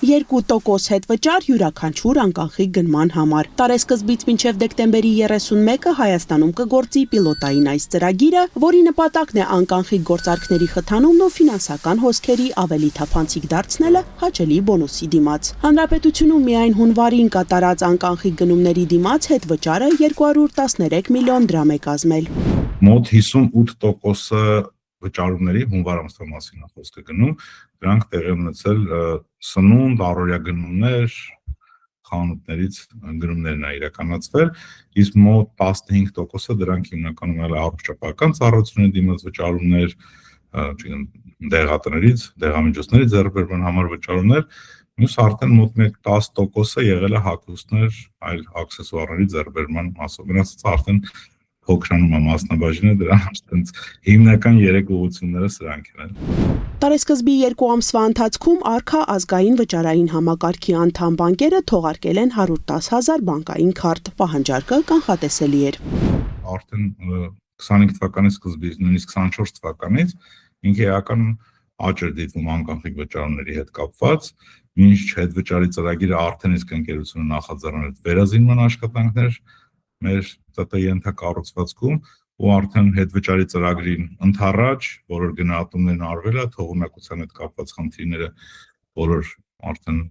2% հետվճար յուրաքանչյուր անկանխիկ գնման համար։ Տարեսկզբից մինչև դեկտեմբերի 31-ը Հայաստանում կգործի պիլոտային այս ծրագիրը, որի նպատակն է անկանխիկ գործարքների խթանումն ու ֆինանսական հոսքերի ավելի թափանցիկ դարձնելը հաճելի բոնուսի դիմաց։ Հանրապետությունում միայն հունվարին կատարած անկանխիկ գնումների դիմաց հետվճարը 213 միլիոն դրամ է կազմել։ Մոտ 58% վճարումների հունվար ամսվա մասին է խոսքը գնում, դրանք տեղի ունեցել սնունդ, առօրյա գնումներ, խանութներից գնումներն է իրականացվել, իսկ մոտ 15% դրանք հիմնականում էլ առողջապահական ծառայությունների դիմաց վճարումներ, դեղատներից, դեղամիջոցների ձեռքբերման համար վճարումներ, մյուս արդեն մոտ 10% եղել է հագուստներ, այլ աքսեսուարների ձեռքբերման մասով։ Մնացածը արդեն փոքրանում է մասնաբաժինը, դրա հիմնական 3 ուղղությունները սրանք են։ Տարեսկզբի 2 ամսվա ընթացքում Արքա ազգային վճարային համակարգի անդամ բանկերը թողարկել են 110,000 բանկային քարտ, պահանջարկը կանխատեսելի էր։ Արդեն 25 թվականի սկզբից, նույնիսկ 24 թվականից ինքը էական աճ էր դիտվում անկանխիկ վճարումների հետ կապված, մինչ հետվճարի ծրագիրը արդեն իսկ ընկերությունը նախաձեռնել էր վերազինման աշխատանքներ մեր ՏՏ ենթակառուցվածքում ու արդեն հետվճարի ծրագրին ընդառաջ բոլոր գնահատումներն արվել է, թողունակության հետ կապված խնդիրները բոլոր արդեն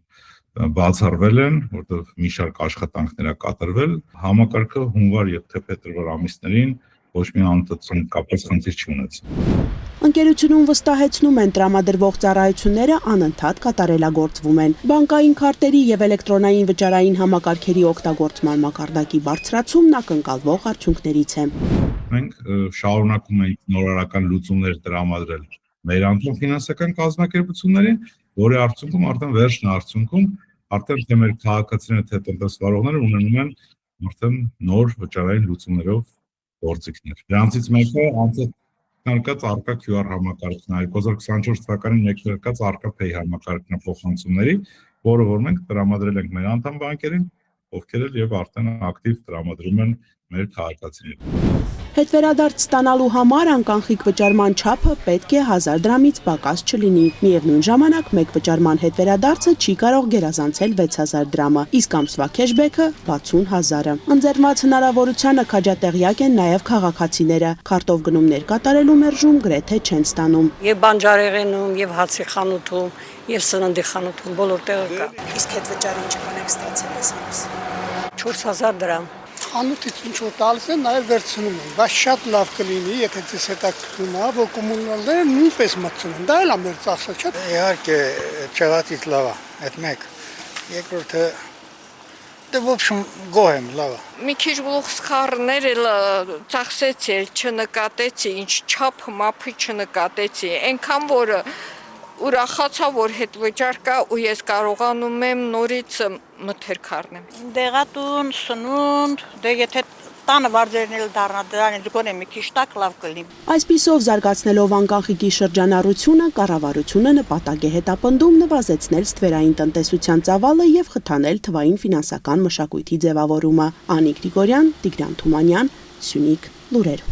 բացառվել են, որտեղ մի շարք աշխատանքներ է կատարվել, համակարգը հունվար եւ թե փետրվար ամիսներին ոչ մի անընդհատ կապված խնդիր չի ունեցել։ Ընկերությունում վստահեցնում են տրամադրվող ծառայությունները անընդհատ կատարելագործվում են։ Բանկային քարտերի եւ էլեկտրոնային վճարային համակարգերի օգտագործման մակարդակի բարձրացումն ակնկալվող արդյունքներից է։ Մենք շարունակում ենք նորարարական լուծումներ տրամադրել մեր անդամ ֆինանսական կազմակերպություններին, որի արդյունքում արդեն վերջն արդյունքում արդեն թե մեր քաղաքացիները, թե տնտեսվարողները ունենում են արդեն նոր վճարային լուծումներով գործիքներ։ Դրանցից մեկը անկած արկա QR համակարգն է, 2024 թվականին ներկայացված արկա Pay համակարգն է փոխանցումների, որը որ մենք տրամադրել ենք մեր անդամ բանկերին, ովքեր էլ եւ արդեն ակտիվ տրամադրում են մեր քաղաքացիներին։ Հետվերադարձ ստանալու համար անկանխիկ վճարման չափը պետք է 1000 դրամից պակաս չլինի։ Միևնույն ժամանակ մեկ վճարման հետվերադարձը չի կարող գերազանցել 6000 դրամը, իսկ ամսվա քեշբեքը 60,000-ը։ Ընձեռված հնարավորությանը քաջատեղյակ են նաև քաղաքացիները։ Քարտով գնումներ կատարելու մերժում գրեթե չեն ստանում։ Եվ բանջարեղենում, եւ հացի խանութում, եւ սննդի խանութում բոլոր տեղը կա։ Իսկ հետվճարը ինչ բանակ ստացել ես ամս։ 4000 դրամ։ Խանութից ինչ որ տալիս են, նաև վերցնում են, բայց շատ լավ կլինի, եթե ցես հետաքրքրում է, որ կոմունալները նույնպես մտցնեն, դա էլ է մեր ծախսը, չէ՞։ Իհարկե, չեղածից լավ է, այդ մեկ։ Երկրորդը դե в общем գոհ եմ, լավ է։ Մի քիչ գլուխսխառներ էլ ծախսեցի, չնկատեցի, ինչ չափ մափի չնկատեցի, այնքան որ ուրախացա, որ հետվճար կա ու ես կարողանում եմ նորից մթերք առնեմ։ Դեղատուն, սնունդ, դե եթե տանը վարձերն էլ դառնա դրանից գոնե մի քիչ տակ լավ կլինի։ Այսպիսով զարգացնելով անկանխիկի շրջանառությունը, կառավարությունը նպատակ է հետապնդում նվազեցնել ստվերային տնտեսության ծավալը եւ խթանել թվային ֆինանսական մշակույթի ձևավորումը։ Անի Գրիգորյան, Տիգրան Թումանյան, Սյունիք լուրեր։